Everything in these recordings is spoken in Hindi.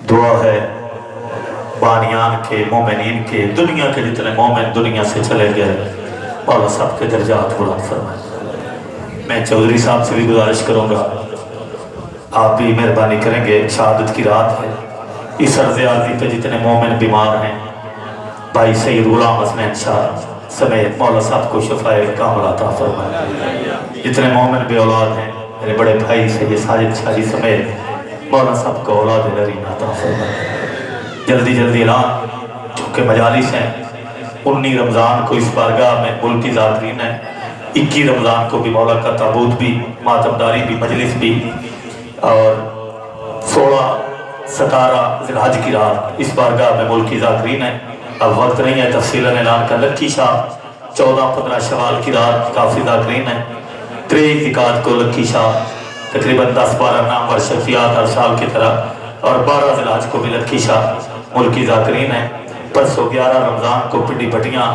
दुआ है बानियान के मोमिनीन के दुनिया के जितने मोमिन दुनिया से चले गए मौला सब के दर्जात बुलंद फरमाए। मैं चौधरी साहब से भी गुजारिश करूँगा आप भी मेहरबानी करेंगे, शहादत की रात है। इस अर्ज़ आज़ी पे जितने मोमिन बीमार हैं भाई सैयद गुलाम हसनैन शाह समेत मौला साहब को शफ़ाए कामिला अता फरमाए। जितने मोमिन बे औलाद हैं मेरे बड़े भाई सैयद साजिद शाही समेत मौला साहब को औलाद नरीना अता फरमाए। जल्दी जल्दी ऐलान, चूँकि मजालिस हैं 19 रमज़ान को इस बारगाह में मुल्की ज़ाकिरीन है, 21 रमज़ान को भी मौला का ताबूत भी मातमदारी भी मजलिस भी, और 16-17 ज़िलहज की रात इस बारगाह में मुल्की ज़ाकिरीन है। अब वक्त नहीं है तफसीलन ऐलान कर। लक्की शाह 14-15 शवाल की रात काफ़ी ज़ाकिरीन है। 23 ज़िकात को लक्की शाह तकरीबन 10-12 नामवर शख्सियात हर साल की तरह, और 12 ज़िलहज को भी लक्की शाह मुल्की ज़ाकिरीन है। परसों 11 रमज़ान को पिंडी भटियाँ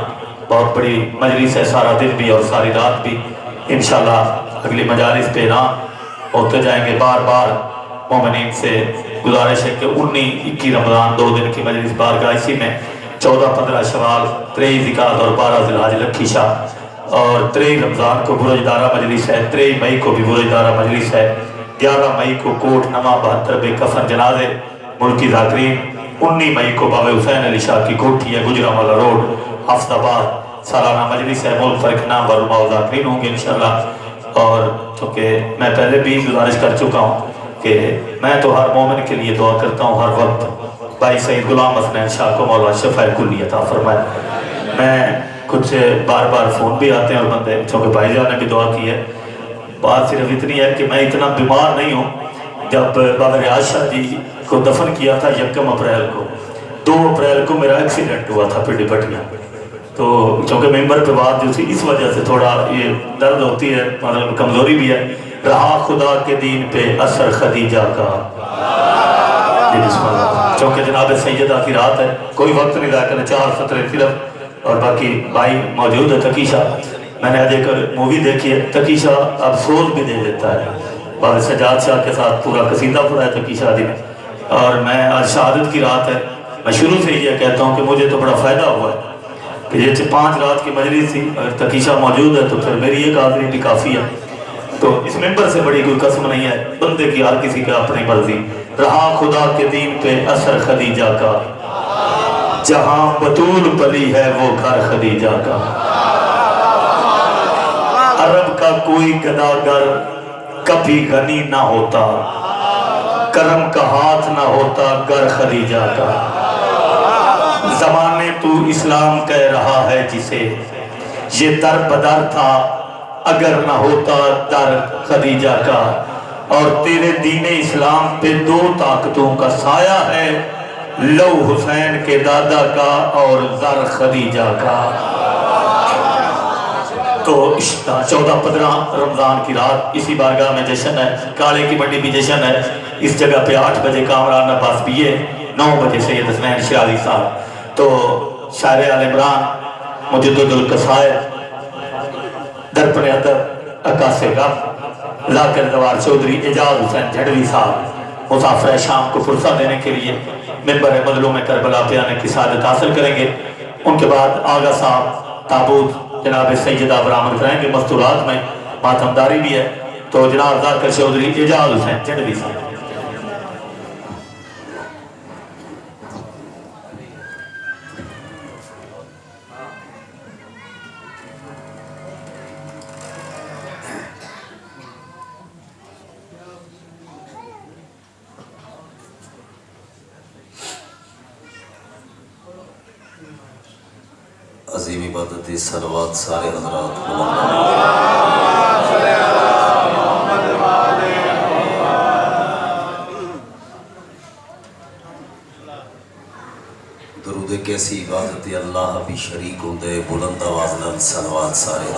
बहुत बड़ी मजलिस है, सारा दिन भी और सारी रात भी। इंशाल्लाह अगली मजालिस पे ना होते जाएंगे। बार बार मोमिनीन से गुजारिश है कि 19-21 रमज़ान 2 दिन की मजलिस बारगाह इसी में 14-15 शवाल 23 ज़िकात और 12 ज़िलहज लक्की शाह, और 23 रमज़ान को बुरजदारा मजलिस है, 23 मई को भी बुरजदारा मजलिस है, 11 मई को कोट नमा 72 बेकफन जनाजे मुल्की ज़ाकिरीन, 19 मई को बाबा हुसैन अली शाह की कोठी है गुजरांवाला रोड हफ्ताबाद सालाना मजलिस है। मुल्क फर्क नाम वरुमा ज़ाकिरीन होंगे इंशाल्लाह। और चूँकि मैं पहले भी गुजारिश कर चुका हूँ कि मैं तो हर मोमिन के लिए दुआ करता हूँ हर वक्त। भाई सैयद गुलाम हसनैन शाह को मौला शफ़ाए कुल्ली अता फरमाए। मैं कुछ बार बार फ़ोन भी आते हैं और बंदे, चूँकि भाईजान ने भी दुआ की है। बात सिर्फ इतनी है कि मैं इतना बीमार नहीं हूँ। जब बाबा रियाज शाह जी को दफन किया था 1 अप्रैल को, 2 अप्रैल को मेरा एक्सीडेंट हुआ था पिंडी भटियाँ। तो चूँकि मेंबर पे बात जो थी इस वजह से थोड़ा ये दर्द होती है, मतलब कमज़ोरी भी है। रहा खुदा के दीन पे असर खदीजा का, चूँकि जनाब सैयदा की रात है, कोई वक्त नहीं रहा करना, 4 सत्र सिर्फ, और बाकी भाई मौजूद है। तकीशा मैंने आज एक मूवी देखी है, तकीशा अफसोस भी दे देता है। बाबा सजाद शाह के साथ पूरा कसीदा पढ़ा है तकीशा जी ने। और मैं आज शहादत की रात है, मैं शुरू से ये कहता हूँ कि मुझे तो बड़ा फ़ायदा हुआ है कि जैसे 5 रात की मजलिस थी, अगर तकीशा मौजूद है तो फिर मेरी एक हाज़िरी भी काफ़ी है। तो इस मेंबर से बड़ी कोई कसम नहीं है, बंदे की हर किसी का अपनी मर्जी। रहा खुदा के दीन पे असर खदीजा का, जहां बतूल पली है वो घर खदीजा का। अरब का कोई गदागर कभी गनी ना होता, करम का हाथ ना होता गर खदीजा का। ज़माने तू इस्लाम कह रहा है जिसे, ये दर बदर था अगर ना होता दर खदीजा का। और तेरे दीने इस्लाम पे 2 ताकतों का साया है, लौ हुसैन के दादा का और जर खदीजा का। तो 14-15 रमज़ान की रात इसी बारगाह में जश्न है, काले की मंडी भी जश्न है। इस जगह पे 8 बजे कामरान अब्बास बीए, 9 बजे सैयद हसनैन शिराज़ी साहब, तो शायर आल इमरान मुजद्दिदुल कसायद दरपन अदब अकासे गम लाकर दवार चौधरी एजाज हुसैन झड़वी साहब मुसाफिर शाम को फुर्सत देने के लिए मिंबर मजलूम में करबला पे आने की सादत हासिल करेंगे। उनके बाद आगा साहब ताबूत जनाब सैयदा बरामद कराएंगे। मस्तूरात में मातमदारी भी है, तो जनाब जाकर चौधरी एजाज हुसैन झड़वी साहब। अजीम इबादत सलवात सारे हज़रात दरूद कैसी इबादत अल्लाह भी शरीक होंदे बुलंद आवाज़ नाल सलवात सारे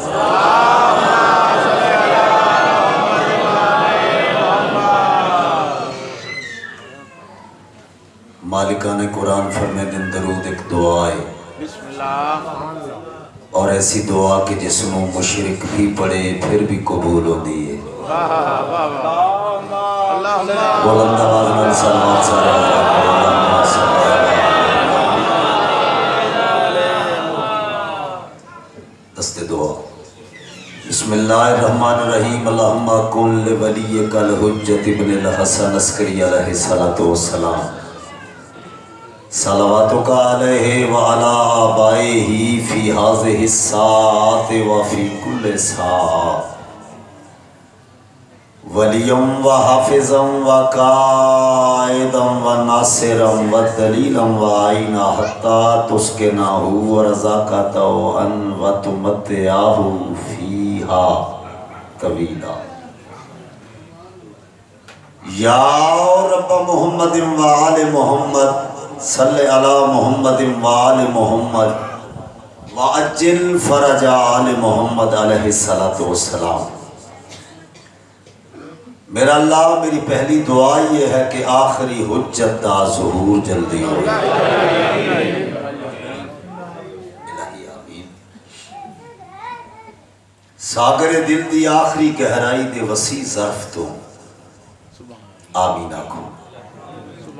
मालिका ने कुरान फरमे दिन दरूद एक दुआ है और ऐसी दुआ कि जिसनों मुशरिक भी पढ़े फिर भी कबूल होती है। बुलंद आवाज नाल सलावत सारे दस्ते दुआ। बिस्मिल्लाहिर्रहमानिर्रहीम। अल्लाहुम्मा कुल वलियकल हुज्जत इब्नुल हसन अस्करी अलैहि सलातो वस्सलाम। सलावतुका अलैहि व अला आबाइही फी हाज़िहि साअत व फी कुल्लि साअ वलियम व हाफिज़म व काइदम व नासिरम व दलीलम व आइना हत्ता तुस्किनाहु व रज़ाक़तहु अन व तुमत्तिअहु फीहा तवीला। या रब्ब मुहम्मदिन व आले मुहम्मद सल्ले अला मुहम्मदिन व आले मुहम्मद व अज्जिल फरजा आले मुहम्मद अलैहि सलातो वस्सलाम। मेरा अल्लाह, मेरी पहली दुआ ये है कि आखिरी हुज्जत दा ज़हूर जल्दी हो। सागरे दिल दी आखिरी गहराई दे वसी ज़र्फ तो आमीन आखो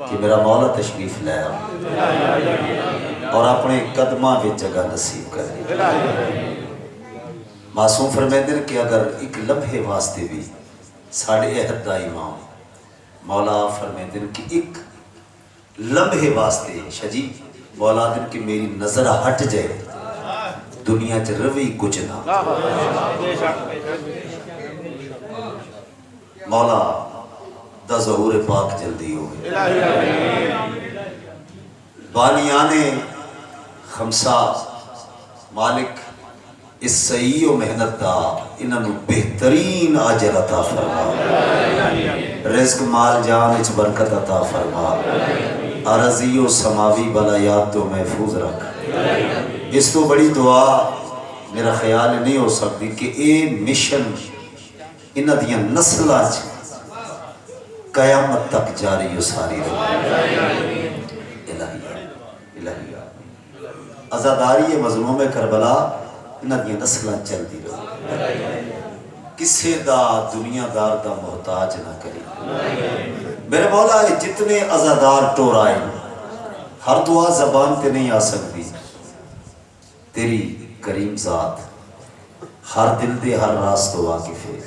कि मेरा मौला तशरीफ ले और अपने कदमां विच जगह नसीब करे। मासूम फरमाते हैं कि अगर एक लम्हे वास्ते भी साढ़े अहद दा इमाम मौला फरमाते हैं कि एक लम्हे वास्ते शजी मौला दिन कि मेरी नजर हट जाए दुनिया च रवि कुछ ना। मौला दा ज़हूर पाक जल्दी हो। बानियाने खमसा मालिक इस सही और मेहनत का इन्होंने बेहतरीन अजर अता फरमा। रिज़्क माल जान इच बरकत अता फरमा। अरज़ी और समावी बलायात तो महफूज रख। इस तो बड़ी दुआ मेरा ख्याल नहीं हो सकती कि ये मिशन इन्हां दियां नस्लां क़यामत तक जारी सारी रहे। अज़ादारी मज़लूम करबला इन्हां दियां नस्लां चलती रहे। किसी दा दुनियादार दा मोहताज ना करी। मेरे मौला जितने अज़ादार टोराए हर दुआ जबान ते नहीं आ सकती। तेरी करीम ज़ात हर दिल दे हर रास तो वाकिफ है।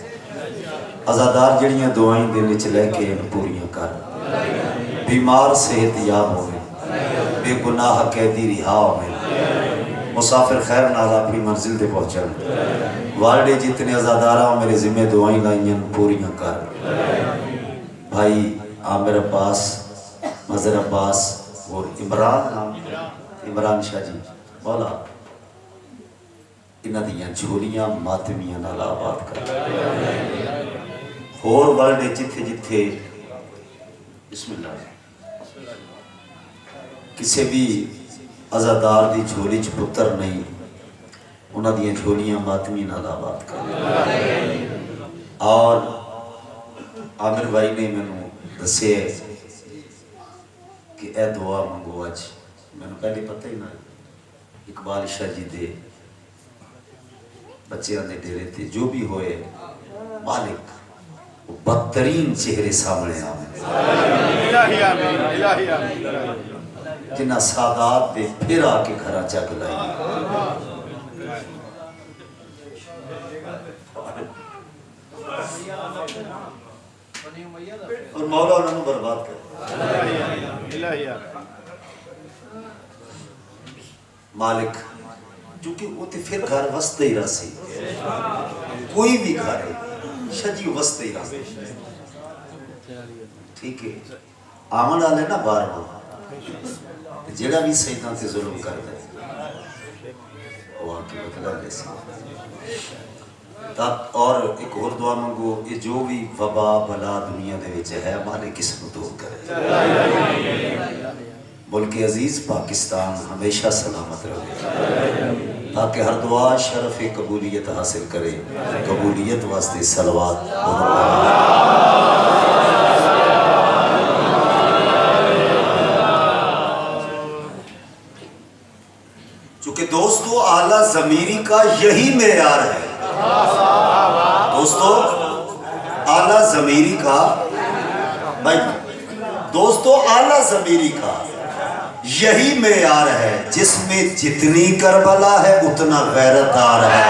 अज़ादार जड़ियाँ दुआएं दिल च लैके पूरियां कर। बीमार सेहत याब होवे, बेगुनाह कैदी रिहा होवे, मुसाफिर खैर नाल अपनी मंजिल ते पहुँचन। वालडे जितने अज़ादारा मेरे जिम्मे दुआएं लाइयां पूरियां कर। भाई आमिर अब्बास, मज़र अब्बास और इमरान शाह जी मौला इन्हां दियां झोलियां मातमियां नाल आबाद कर। होर वर्ल्ड जिथे जिथे बिस्मिल्लाह किसी भी अज़ादार की झोली च पुत्र नहीं उन्हां दियां झोलियां मातमी नाल आबाद कर। और आमिर भाई ने मैनू दसे कि यह दुआ मंगो। अज मैनू पहले पता ही ना इकबाल शाह जी दे बच्चों के डेरे थे जो भी होए मालिक बदतरीन चेहरे सामने आवे जिन्ना सादात दे फिर आके घर चक लाई। और मौला उन्होंने बर्बाद कर। मालिक क्योंकि वो तो फिर घर वसते ही रसी कोई भी घर है शजी वसते ही रसी। ठीक है आमन वाले ना बार बार जेड़ा भी सैदा से जुल्म करता है वो आके बदला ले। और एक और दुआ मंगो ये जो भी वबा बला दुनिया दे विच है मालिक किसनूं दूर करे। मुल्क अजीज पाकिस्तान हमेशा सलामत रहे ताकि हर दुआ शरफ कबूलियत हासिल करे। कबूलियत वास्ते सलवात चूंकि दोस्तों आला ज़मीरी का यही मेयार है। दोस्तों आला ज़मीरी का भाई दोस्तों, आला ज़मीरी का यही मेयार है, जिसमें जितनी करबला है उतना गैरतदार है।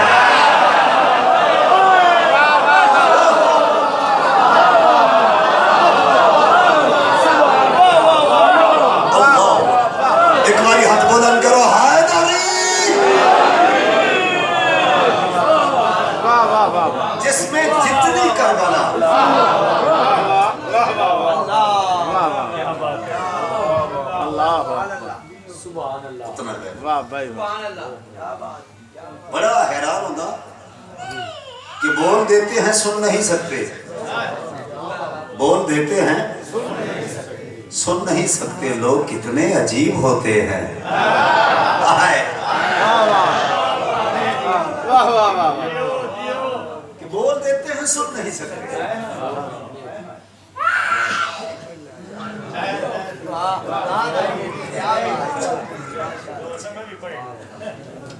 एक बारी हाथ बुलंद करो, हैदरी। जिसमें जितनी करबला उतना गैरत। वाह भाई बड़ा हैरान होगा कि बोल देते हैं सुन नहीं सकते, बोल देते हैं सुन नहीं सकते, लोग कितने अजीब होते हैं। कि बोल देते हैं सुन नहीं सकते।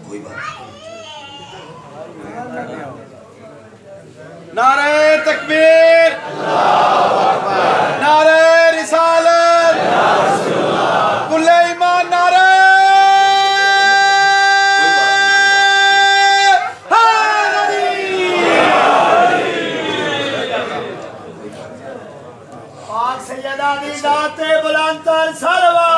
कोई बात नारे तकबीर, नारे रिसालत, कुल्ले ईमान, नारे पाक सैयदा दी दाते बुलंदतर सरवा।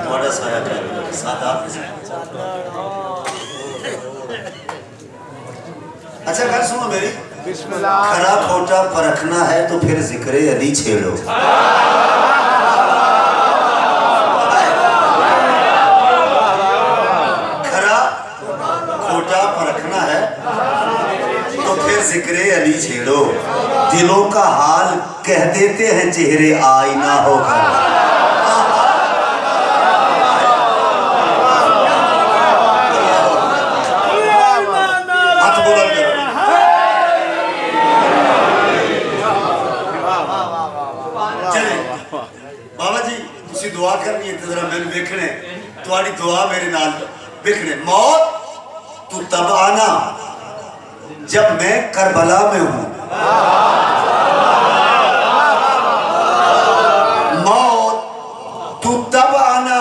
थोड़ा सा सादात। अच्छा गल सुनो मेरी, खरा खोटा परखना है तो फिर जिक्र अली छेड़ो। खरा खोटा परखना है तो फिर जिक्र अली छेड़ो। दिलों का हाल कह देते हैं चेहरे आईना होकर। बाबा जी तुसी दुआ करनी है, जरा मैंने वेखने तुम्हारी दुआ मेरे नाल वेखने। मौत तू तब आना जब मैं करबला में हूं, मौत तू तब आना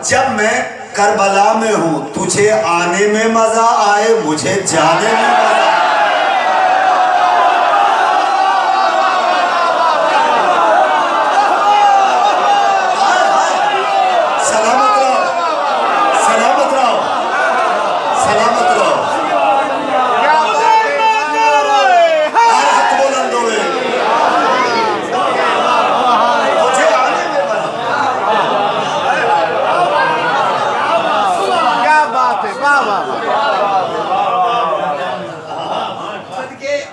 जब मैं करबला में हूं। तुझे आने में मजा आए, मुझे जाने में मजा आए।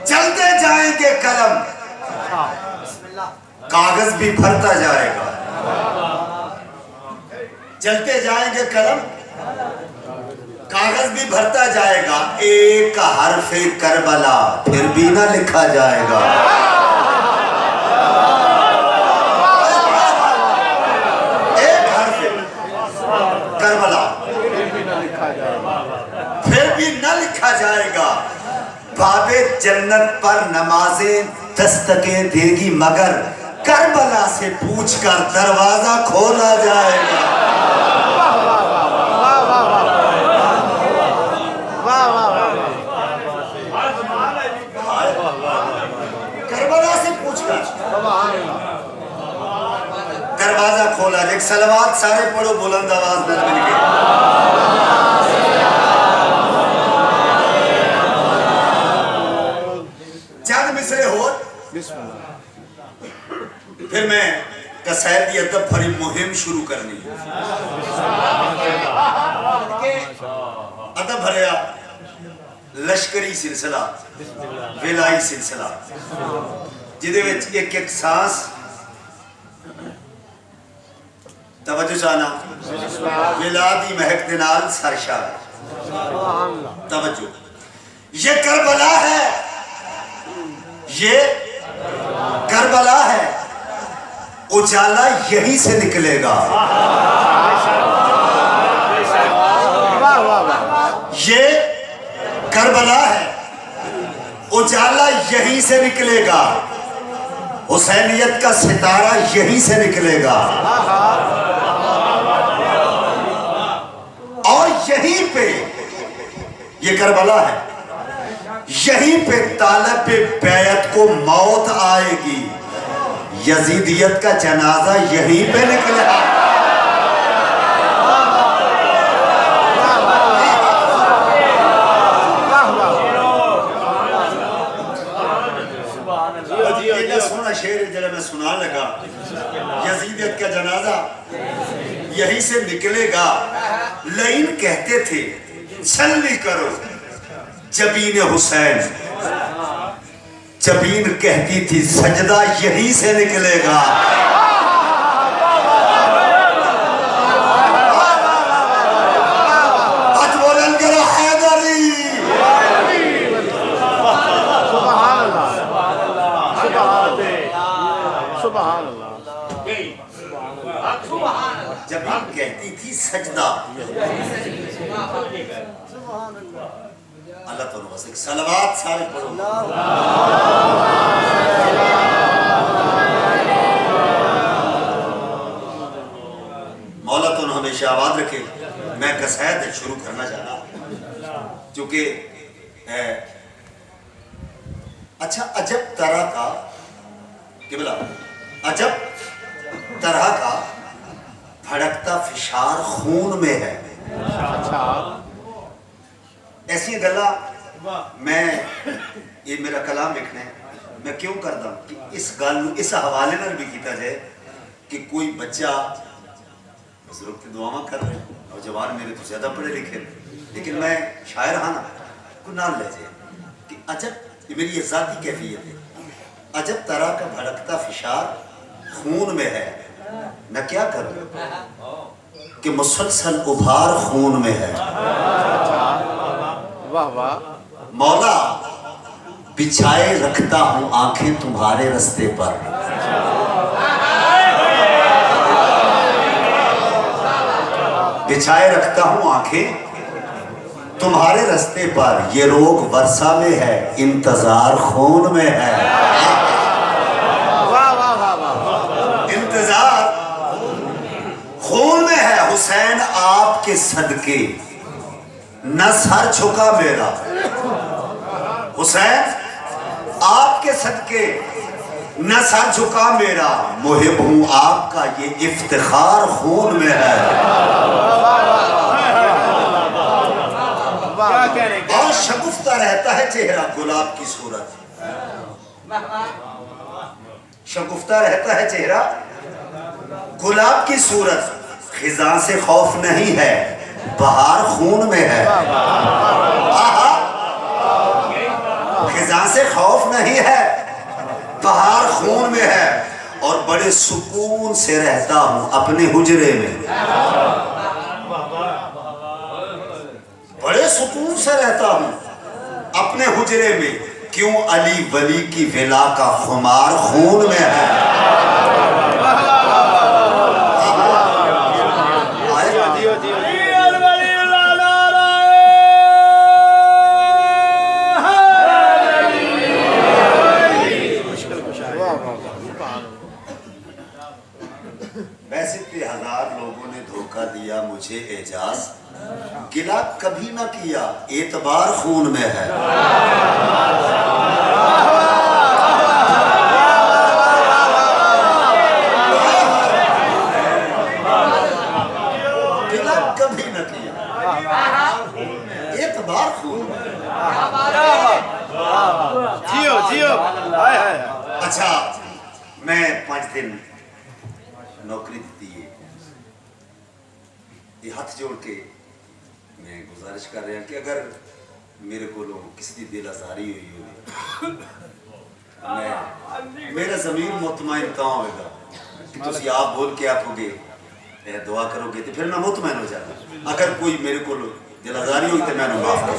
चलते जाएंगे कलम, कागज भी भरता जाएगा। चलते जाएंगे कलम, कागज भी भरता जाएगा। एक हरफे करबला फिर भी ना लिखा जाएगा। एक हरफे करबला फिर भी ना लिखा जाएगा। बाबे जन्नत पर नमाजें दस्तकें देगी, मगर करबला से पूछकर दरवाजा खोला जाएगा। करबला से पूछकर दरवाजा खोला। एक सलवात सारे पढ़ो बुलंद आवाज में मिलके। चंद मिसरे हो फिर मैं कसायदी अदब भरी मुहिम शुरू करनी। अदब भरया लश्करी सिलसिला, विलाई सिलसिला। जिहदे विच एक एक सांस तवज्जो चाहना मिलाद दी महक दे नाल सरशार तवज्जो ये करबला है, ये करबला है, उजाला यहीं से निकलेगा। ये करबला है, उजाला यहीं से निकलेगा, हुसैनियत का सितारा यहीं से निकलेगा। और यहीं पे ये करबला है, यहीं पे तालब बैत को मौत आएगी, यजीदियत का जनाजा यहीं पे निकलेगा। सोना शेर जरा मैं सुना लगा, यजीदियत का जनाजा यहीं से निकलेगा। लईन कहते थे छलनी करो जबीन हुसैन, जबीन कहती थी सजदा यहीं से निकलेगा। जबीन कहती थी सजदा। अल्लाह तो बस एक सलवात सारे पढ़ो। मौला तो हमेशा आबाद रखे। मैं कसायद शुरू करना चाहना क्योंकि अच्छा अजब तरह का किबला, अजब तरह का भड़कता फिशार खून में है। अच्छा ऐसी गल्ला मैं ये मेरा कलाम लिखना है, मैं क्यों करता कि इस गल इस हवाले नाल भी किया जाए कि कोई बच्चा बुजुर्ग की दुआवां कर रहे और जवान मेरे तो ज्यादा पढ़े लिखे, लेकिन मैं शायर हाँ ना को नाल ले जाए कि अजब, ये मेरी ये जाती कैफियत है, अजब तरह का भड़कता फिशार खून में है। मैं क्या करूं कि मुसलसल उभार खून में है। वाह वाह। मौला बिछाए रखता हूं आंखें तुम्हारे रास्ते पर, बिछाए रखता हूं आंखें तुम्हारे रास्ते पर। ये रोग वर्षा में है, इंतजार खून में है। इंतजार खून में है। हुसैन आपके सदके न सर झुका मेरा, हुसैन आपके सदके न सर झुका मेरा। मुहिब हूं आपका, ये इफ्तिखार खून में है। और शगुफ्ता रहता है चेहरा गुलाब की सूरत, शगुफ्ता रहता है चेहरा गुलाब की सूरत। खिजा से खौफ नहीं है, बहार खून में है। खिजा से खौफ नहीं है, बहार खून में है। और बड़े सुकून से रहता हूं अपने हुजरे में, बड़े सुकून से रहता हूं अपने हुजरे में। क्यों अली वली की विला का खुमार खून में है। वैसे 1000 लोगों ने धोखा दिया मुझे एजाज, गिला कभी ना किया, एतबार खून में है। गिला कभी ना किया, एतबार खून में। जियो जियो। अच्छा मैं 5 दिन नौकरी दी है, ये हाथ जोड़ के मैं गुजारिश कर रहा कि अगर मेरे को किसी की दिल आजारी हुई हो मेरा ज़मीर मुतमईन तां होएगा कि तुसी आप बोल के आखोगे दुआ करोगे तो फिर मैं मुतमईन हो जाता। अगर कोई मेरे को दिल आजारी हुई तो मैंने माफ कर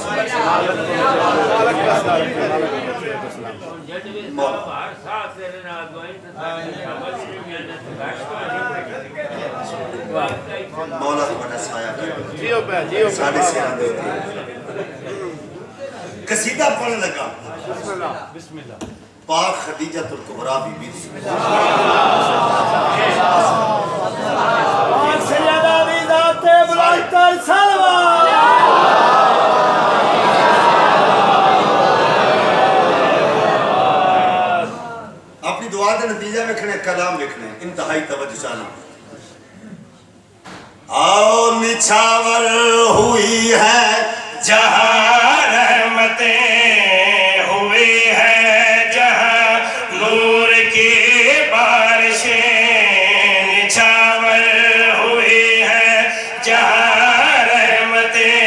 मौला बड़ा साया साढ़े से कसीदा पढ़ने लगा पाक खदीजा तुल कुबरा बीबी सैयदा दी जाते बुलंदतर सलवा अपनी दुआ का नतीजा लिखने कलाम लिखने इंतहाई तवज्जो चाहना। आओ निछावर हुई है जहां रहमतें हुई है जहां नूर की बारिशें निछावर हुई है जहां रहमतें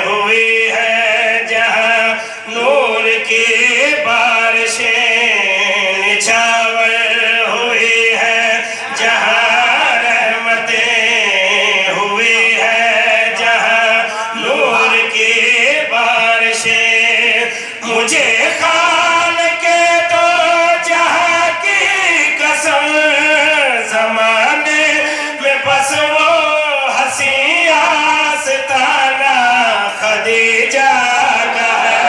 हुई है जहां नूर की बारिशें निछावर हुई है जहां रहमतें हुई है जहां नूर की बारिशें मुझे खाल के तो जहां की कसम जमाने में बस वो हंसी आस्ताना खदीजा का है।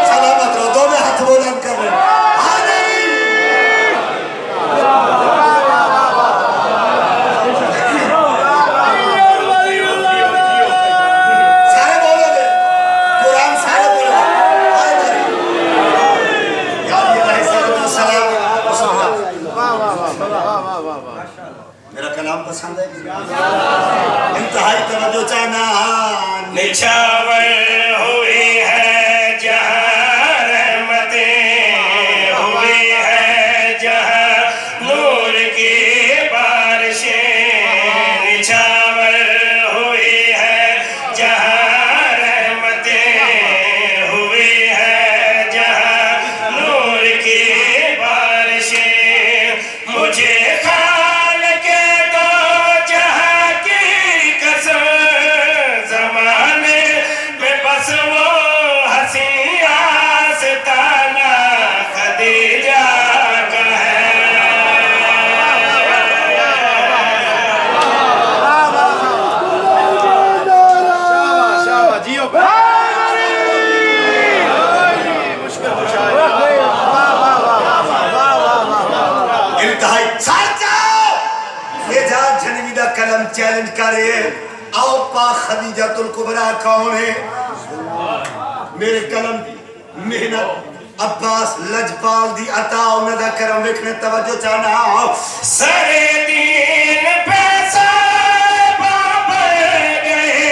सलामत रहो, दोनों हाथ बुलंद कर रहे सारे बोलोगे कुरान सारे बोलोगे मेरा कलाम पसंद है इंतहाई तवज्जो चाहना। निछावर हुई है जहां रहमतें हुई है जहां नूर की बारिशें निछावर हुई है जहां रहमतें हुई है जहां नूर की बारिशें मुझे खाल के दो जहां की कसम जमाने में बस वो हंसी आस्ताना खदीजा का है। इंतहाई ये जा जनवीदा कलम चैलेंज करे आओ पाक खदीजा तुल कुबरा कौन है मेरे कलम दी मेहनत अब्बास लजपाल दी अता उन्दा करम लिखने तवज्जो चाहना। सरे दीन पैसा बाबर गए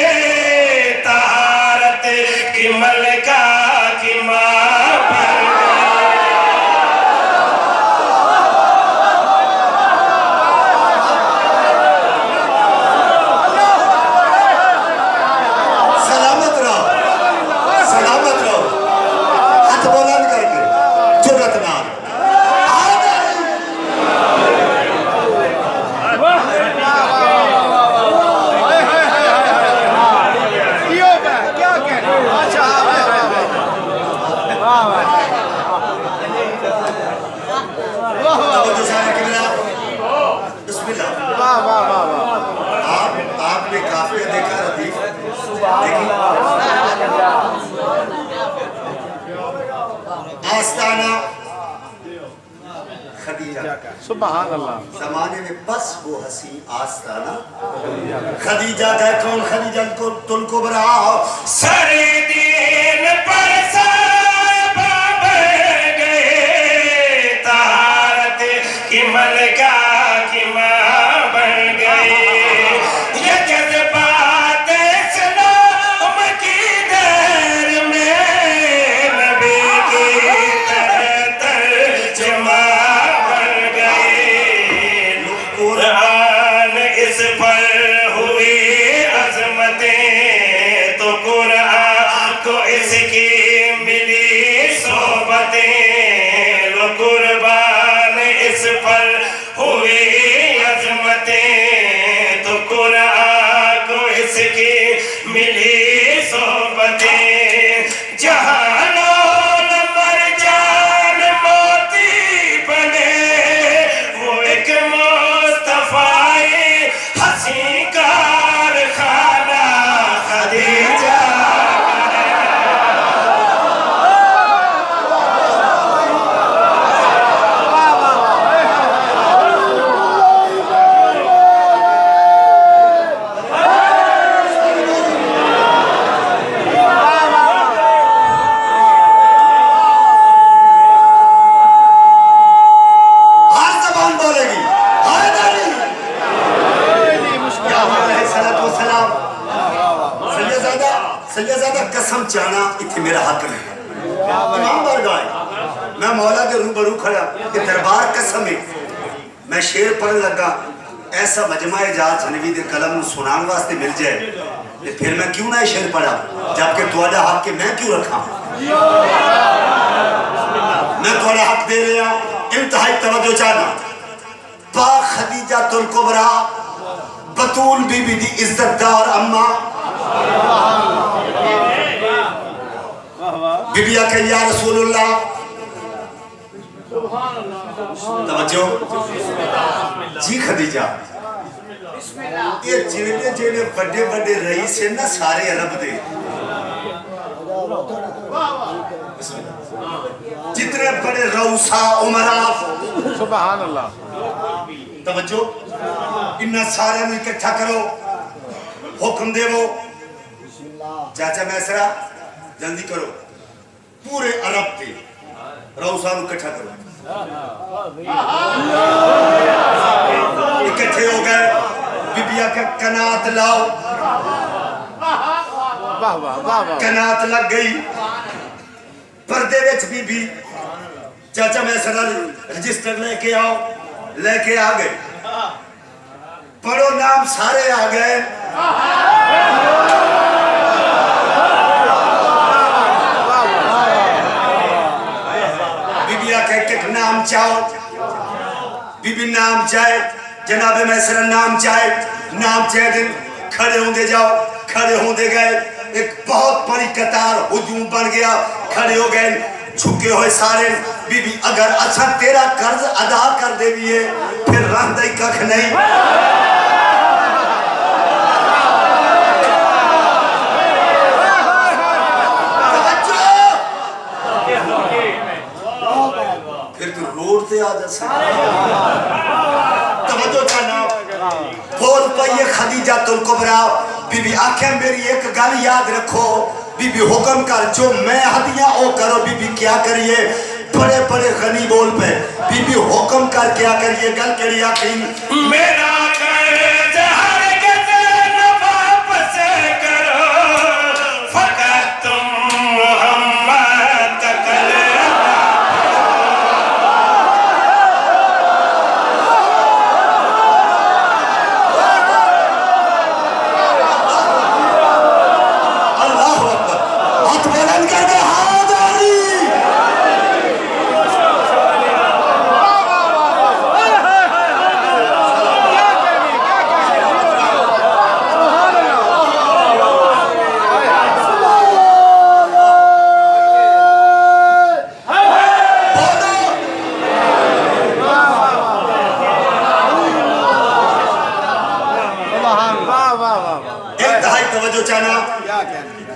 तहारत की मलका की मां पर सलामत रहो हाथ बुलंद करके जुर्रत नाल तवज्जो चाहना किबला बिस्मिल्लाह। आपने काफिया देखा रदीफ देखी आस्ताना खदीजा सुभान अल्लाह जमाने में बस वो हसी आस्ताना खदीजा का कौन खदीजा को तुल कुबरा सरे दीन पर बाबर गए तहारत की मलका की मां बन गई ये जज्बात इस्लाम की दर में नबी की तर्जुमा बन गई कुरान इस पर हुई अजमत मिली सोबते जहानो नंबर जान मोती बने वो एक मुस्तफाए हसी कारखाना खदीजा कसम चाहना इतने मेरा हक है इमाम बरगाए मैं मौला के रूबरू खड़ा ये दरबार कसम है मैं शेर पढ़ लगा ऐसा मजमा इजाज हनवी दे कलम सुनाने वास्ते मिल जाए ते फिर मैं क्यों ना शेर पढ़ा जबकि तुम्हारा हक के मैं क्यों रखा मैं तुम्हारा हक दे रहा इंतहाई तवज्जो चाहना बा खदीजा तुल कुबरा बतूल बीबी दी इज्जतदार अम्मा बीबिया के या रसूलुल्लाह तवज्जो जी खदीजा ये जिने जिने बड़े बड़े रईस है ना सारे अरब दे जितने बड़े रऊसा उमरा सुभान अल्लाह तवज्जो इन्ना सारे में इकट्ठा करो हुक्म देवो चाचा मैसरा जल्दी करो पूरे अरब के रऊसा इकट्ठा करो इकट्ठे हो गए बीबिया का कनात लाओ कनात लग गई पर्दे विच बीबी चाचा मैसरा रजिस्टर लेके आओ लेके आ गए पढ़ो नाम सारे आ गए बीबिया के एक नाम चाहो बीबी नाम चाहे जनाबे मैसरा नाम चाहे दिन खड़े होंदे जाओ खड़े होंदे गए एक बहुत बड़ी कतार हुजूम बन गया खड़े हो गए झुके हुए सारे बीबी अगर अच्छा तेरा कर्ज अदा कर देवी है फिर रहता ही कख नहीं फिर तू रोड से आ जा तवज्जो चाहना बोल पाइए खदीजा तुल कुबरा बीबी आखे मेरी एक गल याद रखो बीबी हुक्म कर जो मैं हदियां ओ करो बीबी क्या करिए बड़े बड़े गनी बोल पे बीबी हुक्म कर क्या करिए गल करी आखिर मेरा कर्ज हरगिज़ न वापस करो फकत तुम मोहम्मद तकल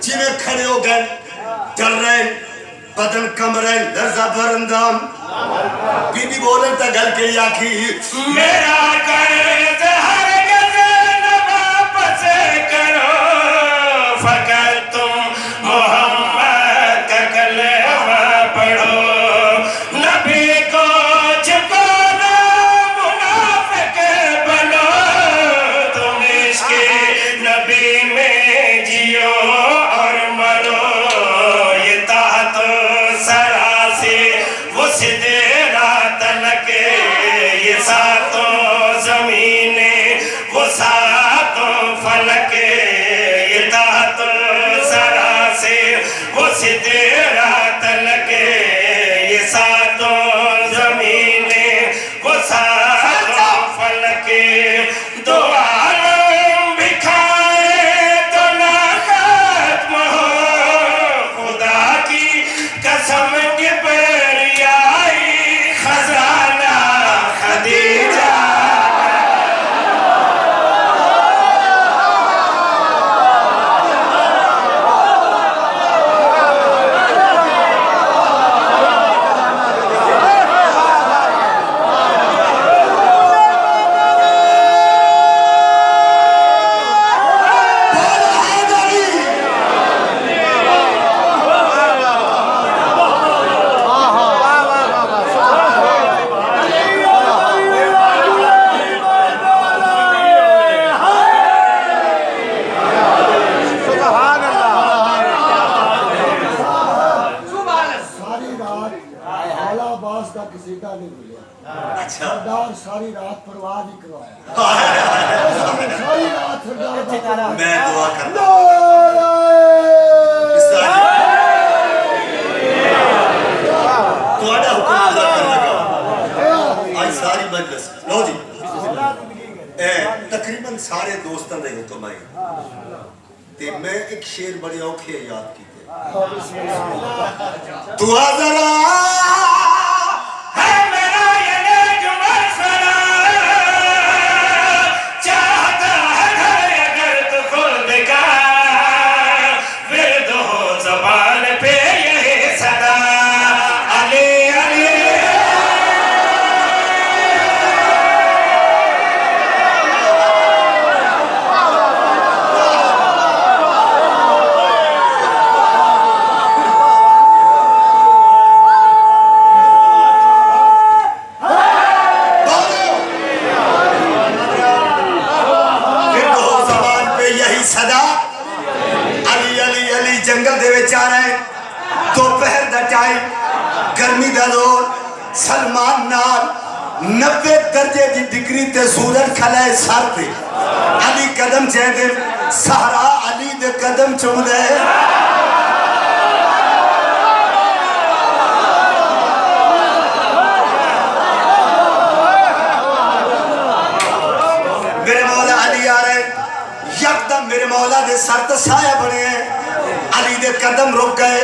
जिन्हें खड़े हो गए चल रहे बदन कम रहे लर्जा बरंदाम बीबी बोले तो गल के आखी मेरा कर्ज हरगिज़ न वापस करो फकत तुम मोहम्मद का कलमा पढ़ो नबी को छुपाना मुनाफिक बनो तुम इसके नबी में जियो और मरो ये ताहत सरा से वो सिदरा तलक ये सातों जमीने वो सातों फलक ये ताहत सरा से वो सिदरा तलक ये सातों जमीने वो सातों फलक दो आलम भी खाए तो ना कसीदा नहीं मिले अच्छा सरदार सारी रात परवाह नहीं करवाया सारी रात सरदार मैं दुआ करता ਤੁਹਾਡਾ ਹੁਕਮ ਪੂਰਾ ਕਰਨ ਲੱਗਾ ਅੱਜ ਸਾਰੀ ਮਜਲਿਸ ਲਓ ਜੀ ਇਹ ਤਕਰੀਬਨ ਸਾਰੇ ਦੋਸਤਾਂ ਦੇ ਹੁਕਮ ਆਏ ਤੇ ਮੈਂ ਇੱਕ ਸ਼ੇਰ ਬੜੇ ਔਖੇ ਯਾਦ ਕੀਤੇ ਦੁਆ ਜ਼ਰਾ है मेरा ये नेजुम सरा चाहता है घर अगर तो खुद का विरद हो ज़बान पे यही सदा अली अली सदा अली अली अली जंगल दे विच आ रहे दोपहर दा टाइम गर्मी दा दौर सलमान नाल 90 दर्जे दी डिग्री ते सूरज खलाए सर ते अली कदम चेंदे सहारा अली दे कदम चुमदे मेरे मौला अली आ रहे यकदम मेरे मौला दे सर ते साया बने अली दे कदम रुक गए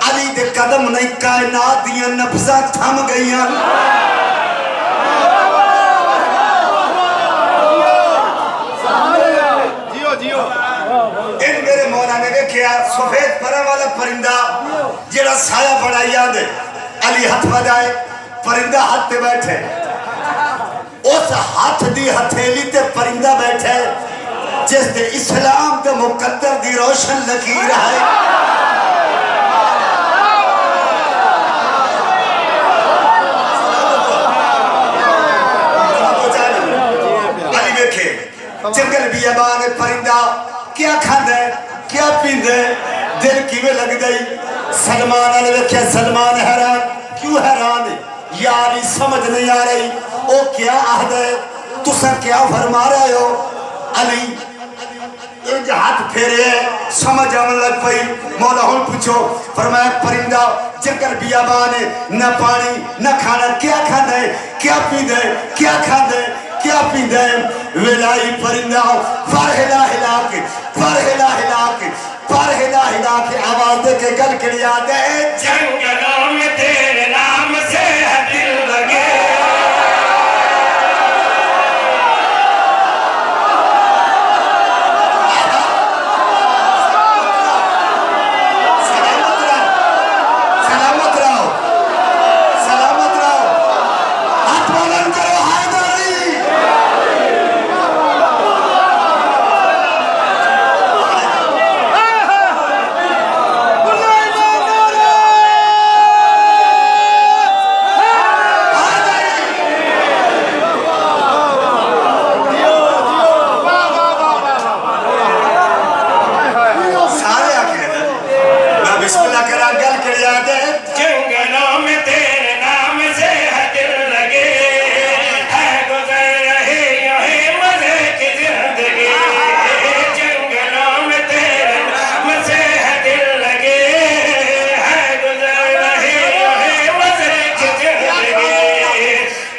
अली दे कदम नहीं कायनात दियां नब्ज़ां थम गईयां जियो जियो इन मेरे मौला ने देखिया सफेद पर वाला परिंदा जेड़ा साया बनाई आंदे अली हाथ बजाए परिंदा हाथ पे बैठे उस हाथ दी हथेली ते परिंदा बैठे जिस दे इस्लाम के मुकद्दर दी रोशन लकीर है अली देखे जंगल बियाबान परिंदा क्या खांदा क्या पींदा दिल किवें लगदा सलमान ने देखिया सलमान हैरान क्यों हैरान यार समझ नहीं आ रही ओ क्या आहद है तुसा क्या फरमा रहे हो अली हाथ फेरे समझ आने लग पई मौला हुन पूछो फरमाया परिंदा जंगल बियाबान है न पानी न खाना क्या खाना है क्या पींदा है क्या खाना है क्या पींदा है वेलाई परिंदा पर हिला हिला के आवाज दे के गल करिया दे जंगलों में तेरे नाम से है दिल लगे जंगलों में तेरे नाम से है दिल लगे है गुजर रही यही मजे की जिंदगी जंगलों में तेरे नाम से है दिल लगे है गुजर रही यही मजे की जिंदगी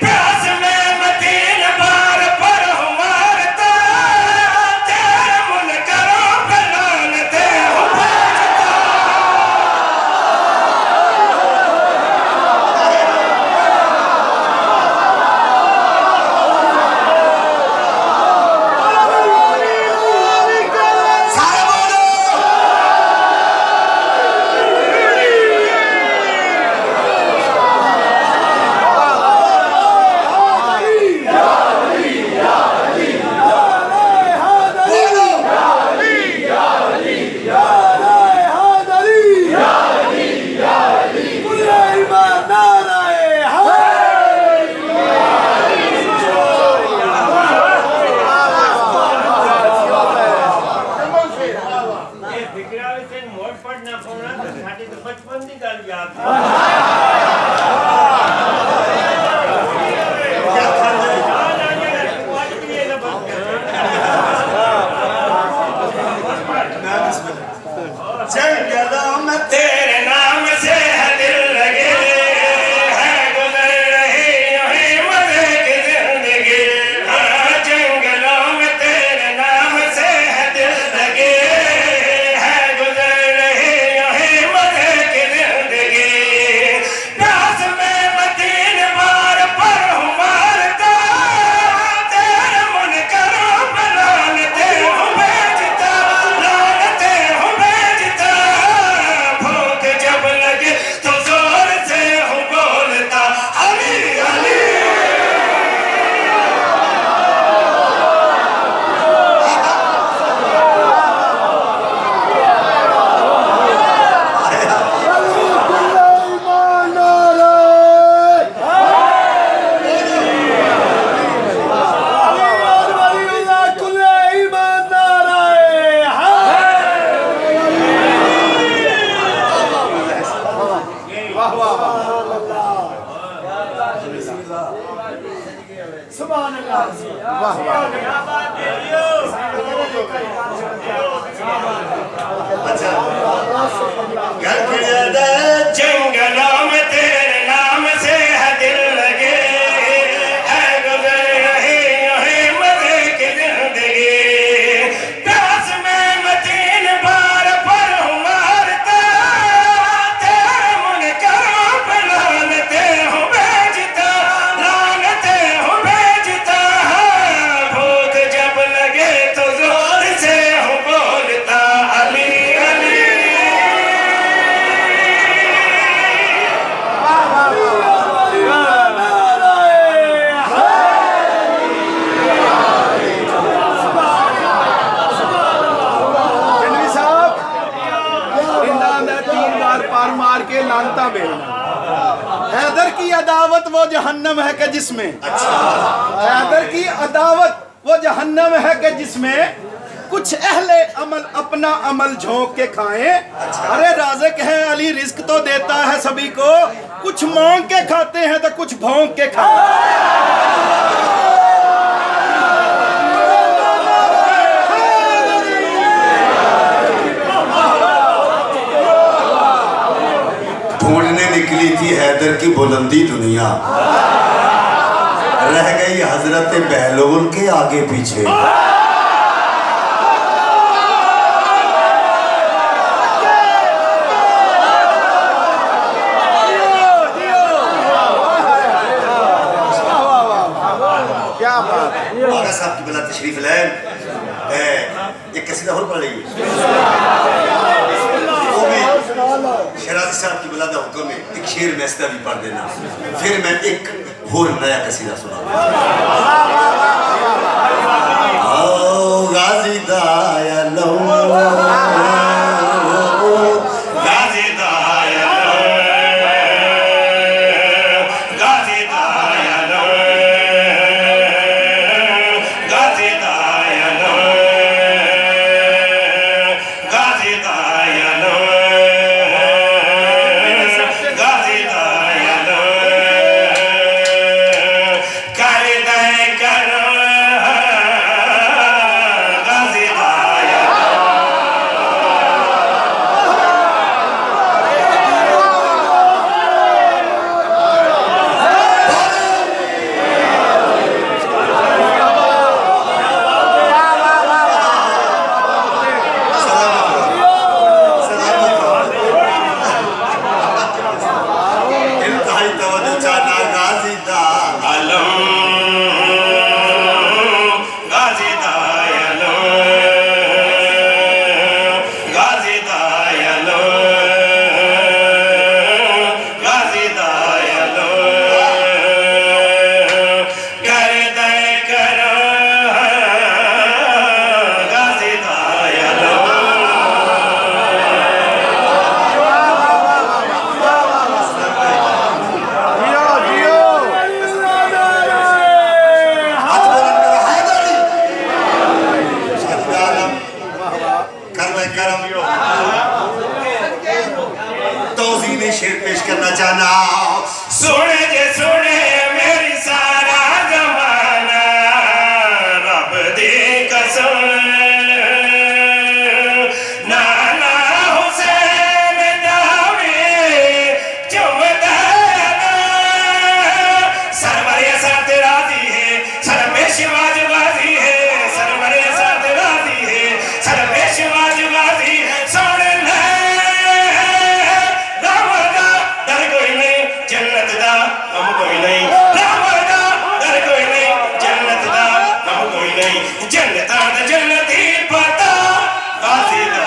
प्यास में मैं 3 बार पर हूँ मारता तेरे मुनकरों पे लानते हूँ पढ़ना पौना तो बचपन की गल याद अच्छा घर के ज्यादा जंगलों में तेरे नाम से है दिल लगे, है गुजर रही यूं ही मजे की जिंदगी। प्यास में मैं 3 बार पर हूँ मारता, तेरे मुनकरों पे लानते हूँ भेजता, लानते हूँ भेजता। भूख जब लगे तो जोर से हूँ बोलता, अली अली। जनवी साहब इंदा अंदर 3 बार पार मार के लानता बेलना। हैदर की अदावत वो जहन्नम है कि जिसमें, हैदर की अदावत वो जहन्नम है कि जिसमें कुछ अहले अमल अपना अमल झोंक के खाएं। अरे राज़िक है अली, रिस्क तो देता है सभी को, कुछ मांग के खाते हैं तो कुछ भौंक के खाते हैं। ढूंढने निकली थी हैदर की बुलंदी दुनिया, रह गई हजरत बहलोल के आगे पीछे। क्या बात है। आगा साहब की बला तशरीफ लाए, एक कसीदा और पढ़ लीजिए। वो भी शराजी साहब की बला दा हुक्म है, एक शेर मैस्ता भी पढ़ देना, फिर मैं एक और नया कसीदा सुना। गाजी दाया लो, गाजी दाया लो, गाजी दाया लो, गाजी दाया लो, गाजी दाया लो, गाजी दाया लो, कर दे करो गाजी दाया इंतहाई तवज्जो चाहना गाजी दा अलम, गाजी दाया लो, गाजी दाया लो, गाजी दाया लो, कर दे करो गाजी दाया लो। जियो जियो। तौज़ीन शेर पेश करना चाहना। सुने जे सुने मेरी सारा जमाना, रब दी कसम नाना हुसैन दावे चुमदा सरवर ये साथ राजी है, सर में शिवाज गाजी है, सरवर ये साथ राजी है, सर में शिवाज गाजी है। सुन ले रावदा डर कोई नहीं, जन्नत दा हम कोई नहीं, रावदा डर कोई नहीं, जन्नत दा हम कोई नहीं, जन्नता दा जन्नती पता गाजी दा।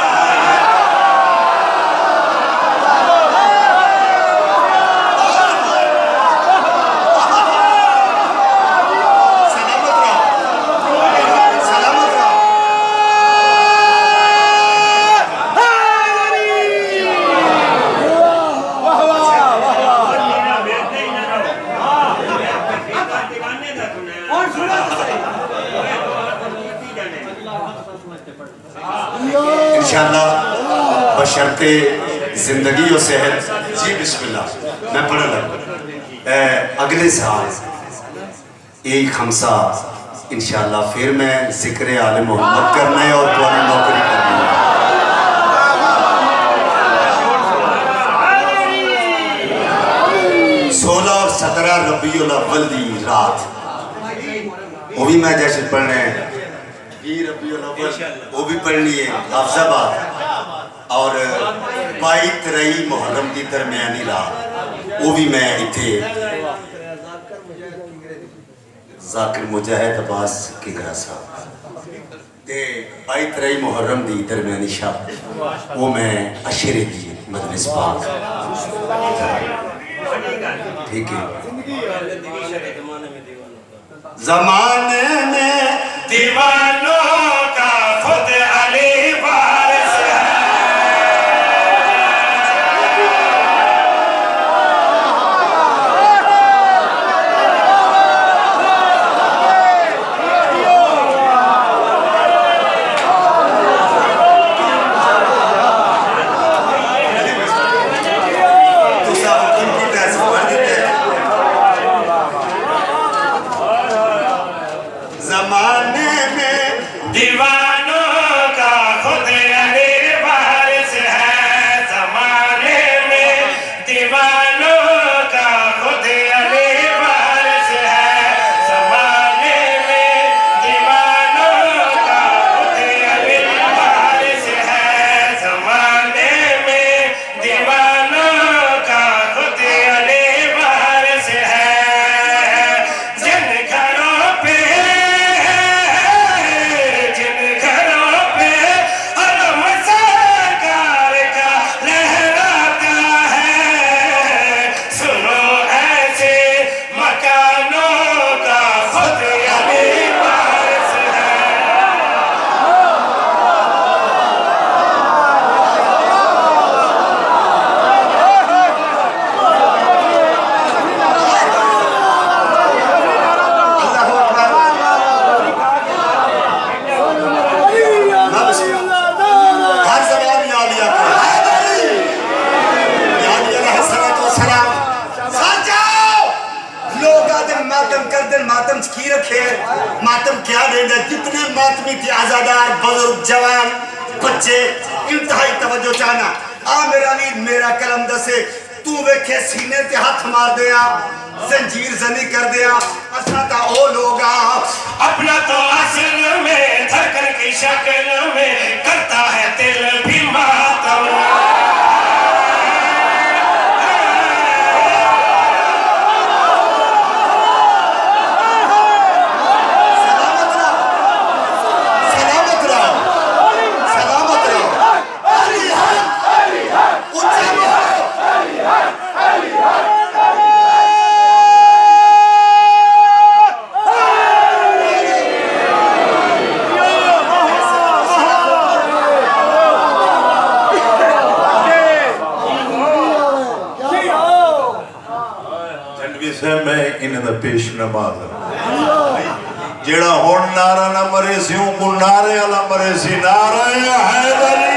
सलामत रहो, सलामत रहो। इंशाअल्लाह बशर्ते जिंदगी और सेहत। जी बिस्मिल्लाह, मैं पढ़ने लगा। अगले साल यही खमसा इंशाअल्लाह फिर मैं जिक्र आले मोहम्मद करना है और तुम्हारी नौकरी करनी है। 16 और 17 रबीउल अव्वल दी रात वो भी मैं जैसे पढ़ना है, रबीउल अव्वल वो भी पढ़नी है हाफिजाबाद, और 22 मुहर्रम की दरमियानी रात वो भी मैं इतने जाकिर मुजाहिद अब्बास किंगरा साहब ते 22 मुहर्रम दी दरमियानी शब वो मैं अशरे दी मजलिस पाक, ठीक है। ज़माने में दीवानों का खुद अली वारिस है। ज़माने में दीवानों का खुद अली वारिस है। ज़माने में दीवानों का खुद अली वारिस है। ज़माने में दीवानों का खुद अली वारिस है। ज़माने में दीवानों का खुद अली वारिस है। जिन घरों पे मातम की रखे, मातम क्या देना, कितने मातमी थे आजादार बुजुर्ग जवान बच्चे, इंतहाई तवज्जो चाहना। आ मेरा वीर मेरा कलम दसे तू वेखे सीने ते हाथ मार दिया, जंजीर जनी कर दिया, असा ता ओ लोगा अपना तो असल में धड़कन की शक्ल में करता है दिल भी मातम। मैं इन्हें पेश नमाज जेड़ा हुण नारा ना मरे सी को नारे वाला मरे सी, नारा हैदरी।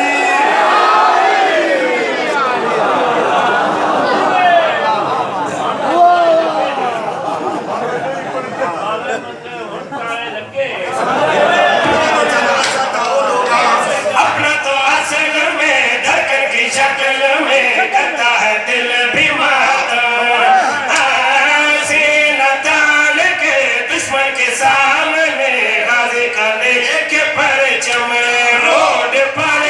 अपना तो असल में धड़कन की शक्ल में करता है दिल भी मातम। के सामने गाजी करने के परचम रोड पर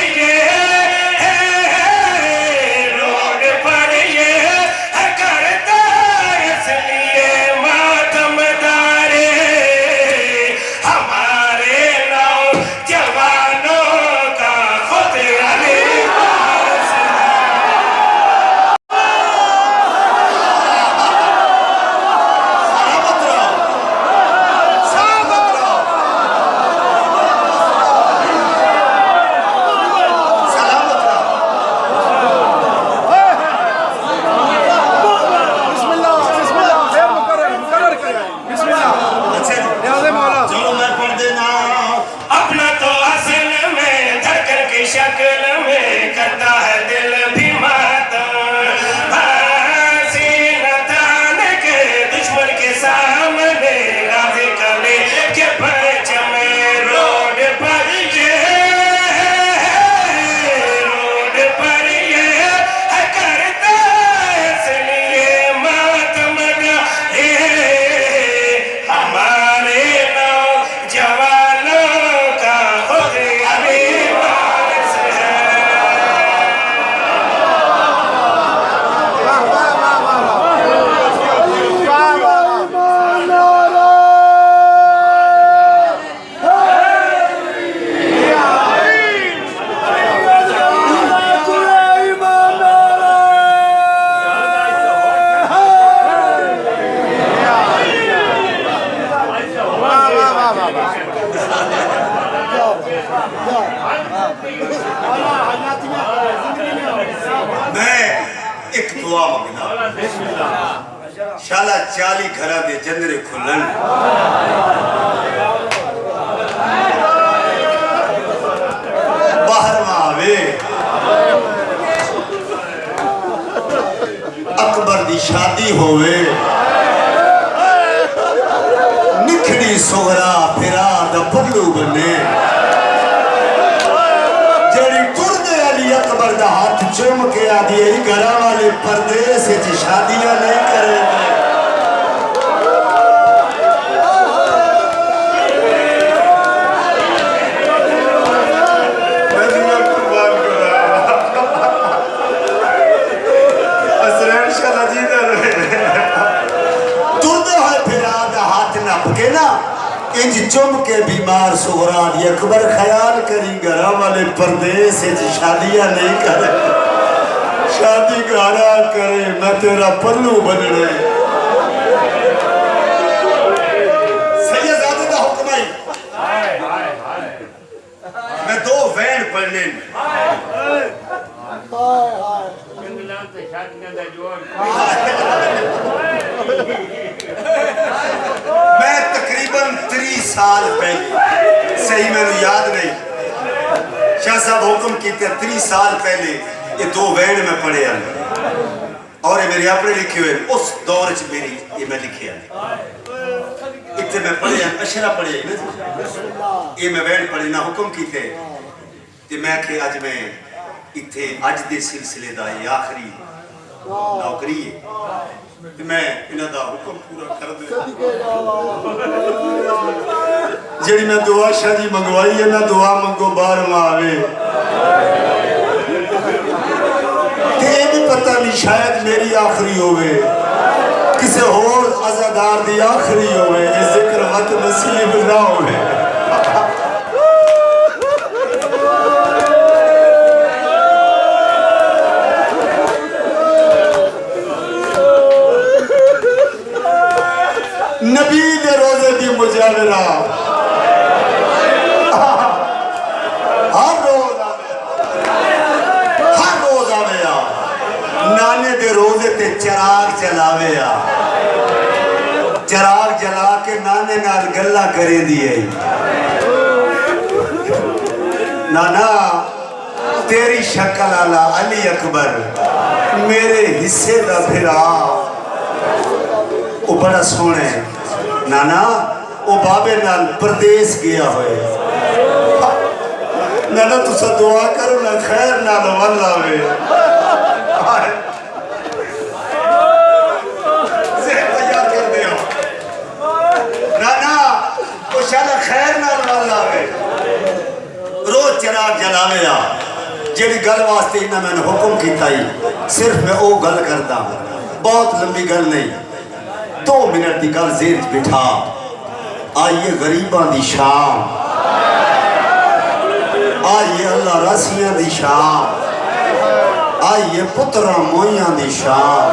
एक दुआ मंगना शाला 40 घरा दे जंदरे खुलन बाहर आवे अकबर दी शादी होवे निखड़ी सोहरा फिरा दा पल्लू बने जड़ी टुरदे अली अकबर दा हाथ चुम के आदि घर वाले परदेस च शादियां नहीं करेंगे इंज चुम के बीमार सोहरा दी अकबर ख्याल करी घर वाले परदेस शादियां नहीं करे शादी गाना करे मैं तेरा पल्लू बनने सैयदजादे दा हुक्म आई मैं 2 वैन पढ़ने मैं तकरीबन 30 साल पहले सही मैंने याद नहीं शाह साहब हुक्म किए 30 साल पहले ये 2 वैन में पढ़े और ये मेरे अपने लिखे हुए उस दौर च मेरी ये मैं लिखे इतने मैं पढ़े अशरा पढ़े ये मैं वैन पढ़े ना हुक्म किए ते मैं कि अज मैं इत्थे अज दे सिलसिले दा ये आखिरी नौकरी है मैं इन्हां दा हुक्म पूरा कर दे जेड़ी मैं दुआ शाह जी मंगवाई है ना दुआ मंगो बार आवे ते भी पता नहीं शायद मेरी आखिरी होवे किसे होर अज़ादार दी आखिरी होवे ये जिक्र मत नसीब ना होवे नबी दे रोजे दी मुजावरा हर रोज आवे नाने दे रोजे ते चिराग जलावे चिराग जला के नाने नाल गल्ला करे दिए नाना तेरी शक्ल आला अली अकबर मेरे हिस्से दा फिरा वो बड़ा सोहना है नाना वो बाबे नाल परदेस गया होए नाना तुसा दुआ करो ना खैर नाल वल आवे तैयार कर दे नाना वो शाला खैर नाल वल आवे रोज चिराग जलावे जेड़ी गल वास्ते इन्हें मैंने हुक्म किया सिर्फ मैं वो गल करता बहुत लंबी गल नहीं 2 मिनट की गल जेर बिठा आइए गरीबा दी शाम आइए अल्लाह रसिया दी शाम आइए पुत्रा मोइया दी शाम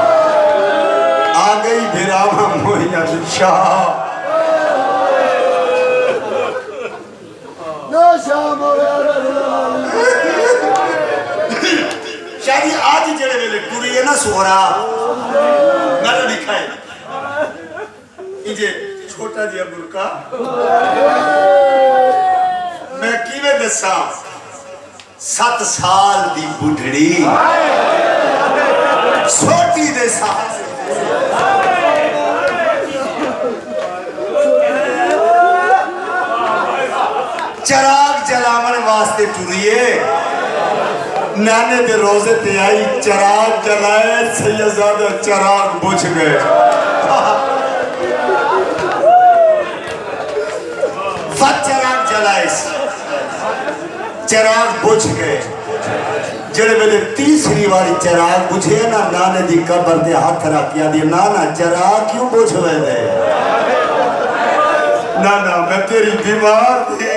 आ गई बिरावा मोइया दी शाम शादी आज जेड़े वेले टुरी है ना सोहरा मैंने लिखा है इजे छोटा जिहा बुरका मैं किवें दसा 7 साल दी बुढ़ड़ी छोटी दे साथ चिराग जलावन वास्ते टुरिए नाने दे रोजे ते आई चिराग जलाए सैयदजादा चिराग बुझ गए चिराग जलाए चिराग बुझ गए जेड़े वेले तीसरी बारी चिराग बुझे ना नाने दी कबर ते हाथ रखिया दी नाना चिराग क्यों बुझ वे नाना मैं तेरी बीमार थी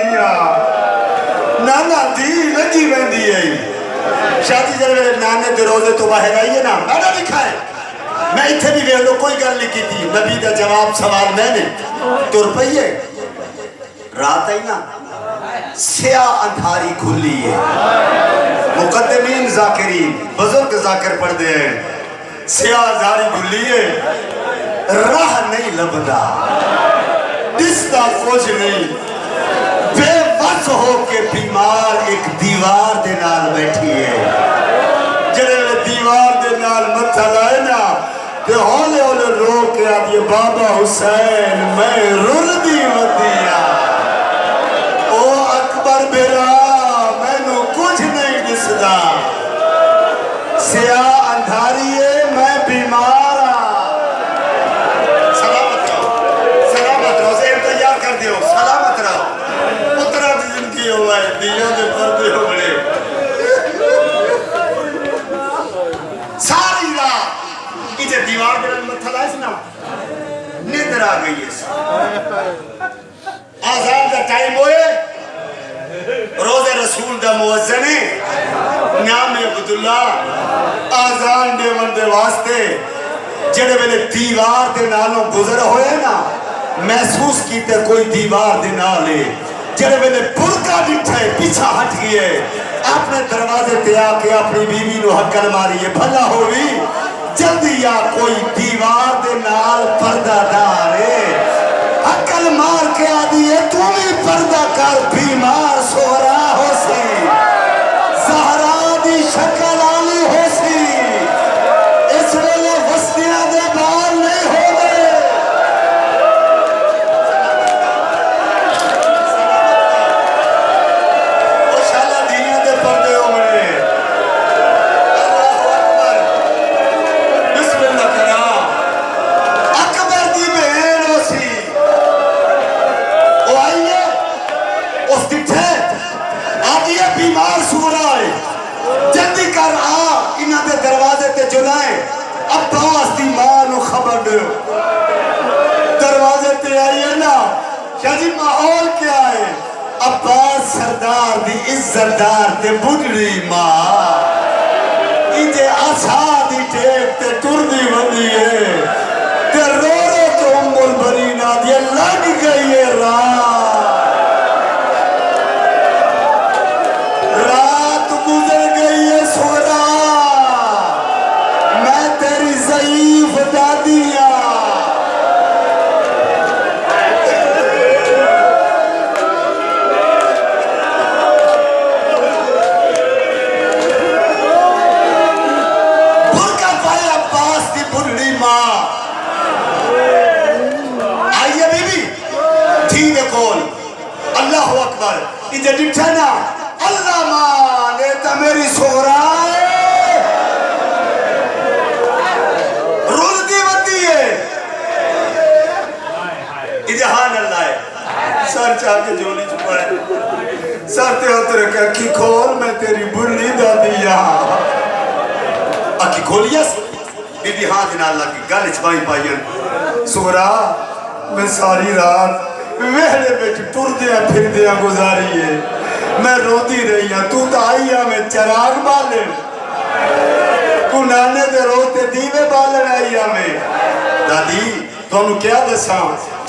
नाना दी लगी वेंदी है शादी जेड़े वेले नाने दे रोजे तो बाहर आई है ना मैंने लिखा है मैं इत्थे भी वेख लो कोई गल नहीं की थी नबी का जवाब सवाल मैंने तुर पईए रात आई ना स्या अंधारी खुली है मुकद्दमीन जाकिरीन बुजुर्ग जाकिर पढ़ते हैं सियाजारी भुलिए राह नहीं लभदा दिसदा कुछ नहीं बेबस हो के बीमार एक दीवार दे नाल बैठी है जड़े दीवार दे नाल मत्था लाए ना ते हौले हौले रो के आदि बाबा हुसैन मैं रुलदी वदिया ओ अकबर बेरा मैनू कुछ नहीं दिसदा सिया अंधारी है मैं बीमार सलामत रहो से तैयार कर दियो सलामत रहो पुत्रा की जिंदगी हो है दिया दे पर्दे हो बड़े सारी रात इजे दीवार पे मत्था लाइस ना नींद आ गई है आजान का टाइम होए रोज़े रसूल दा मुअज्जिन नाम अब्दुल्ला आजान देवन दे वास्ते जेड़े वेले दीवार दे नालों गुजर होए ना महसूस कीते कोई दीवार दे नाल है जेड़े वेले बुरका दिठे पीछा हट गए अपने दरवाजे पे आके अपनी बीवी नु हक्कल मारी है भला होवी जल्दी या कोई दीवार दे नाल पर्दादार है हक्कल मार के आदि है तू भी पर्दा कर बीमार सोहरा हो सी सहरा दी शक्ल आली हो सी इस वेले वस्तियां दे बाल नहीं हो गए ओ शाला दिया दे पर्दे हो गए अल्लाहु अकबर बिस्मिल्लाह करा अकबर दी बहन हो सी ओ आइए उस दिठे आदि है बीमार सूरा है जल्दी कर आ इन्हां दे दरवाजे ते जुलाए अब्बास दी मां नु खबर दे दरवाजे ते आइए ना शाजी माहौल क्या है अब्बास सरदार दी इज्जतदार ते बुढ़ड़ी मां इजे आशा दी टेक ते टुरदी वंदी है ते रो रो के उम्मुल बरीना दी लग गई है रात गुजर गई है सोरा मैं तेरी ज़ईफ दादिया बुरका पाया अब्बास की बुढ़ी मां आइए बीबी थी दे कोल अल्लाहु अकबर इधर डिठा ना अल्लाह मां ने तो मेरी सोरा रुलदी वदी है इजहान अल्लाह है सर चाह के जोड़ी छुपाए सर ते उतर के अखी खोल मैं तेरी बुढ़ी दादिया अखी खोलियस बीबी हां दिन अल्लाह की गल छपाई पाईन सोरा मैं सारी रात वेहड़े विच टुरदियां फिरदियां गुजारी है मैं रोती रही हाँ तू तो आई है मैं चिराग बालन तू नाने दे रोते दीवे बालन आई है मैं दादी तुहानू क्या दसा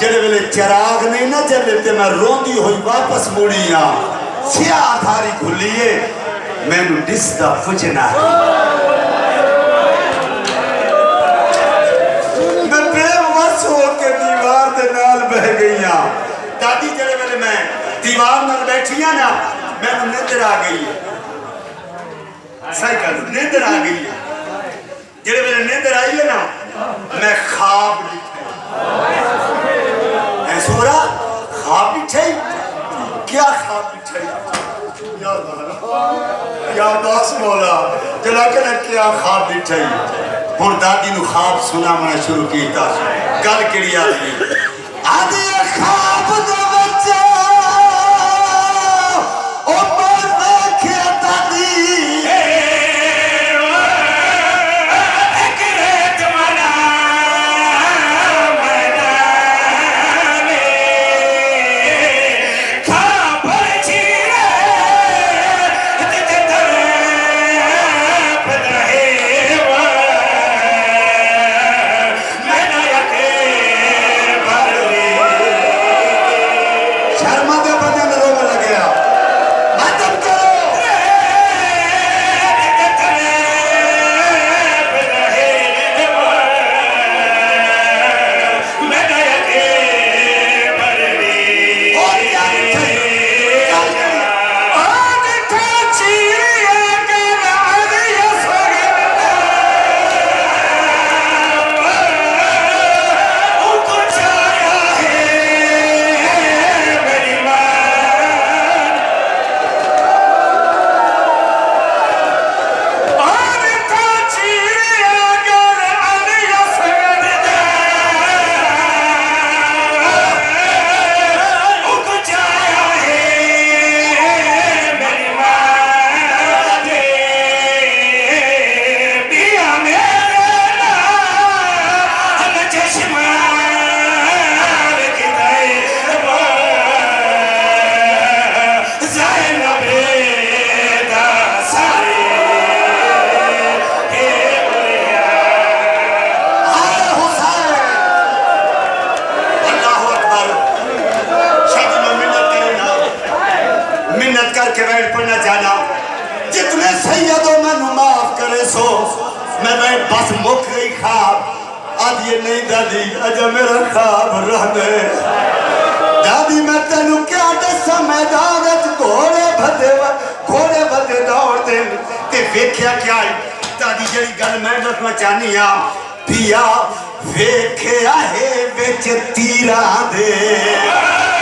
जेड़े वेले चिराग नहीं ना जले ते मैं रोंदी हुई वापस मुड़ी हाँ सिया धारी खुलिए मैनू दिसदा कुछ ना मैं बेवस हो के दीवार दे नाल बह गई हाँ दादी जेड़े वेले मैं दीवार नाल बैठी हाँ ना मैनू निंदर आ गई है सही कर निंदर आ गई है जेड़े वेले निंदर आई है ना मैं ख्वाब दिखे सोरा ख्वाब दिखे क्या ख्वाब दिखे या दास मौला जला के क्या ख्वाब दिखे हुण दादी नु ख्वाब सुनावना शुरू कीता गल केड़ी आदि ख्वाब दे बच्चे ओ पर देखे दादी मुक गई ख्वाब आज ये नहीं दादी अजा मेरा ख्वाब रह गए दादी मैं तेनू क्या दसा मैदान घोड़े भदे दौड़ते ते वेख्या क्या दादी जड़ी गल मैं दसना चाहनी आ पिया वेख्या है बिच तीरा दे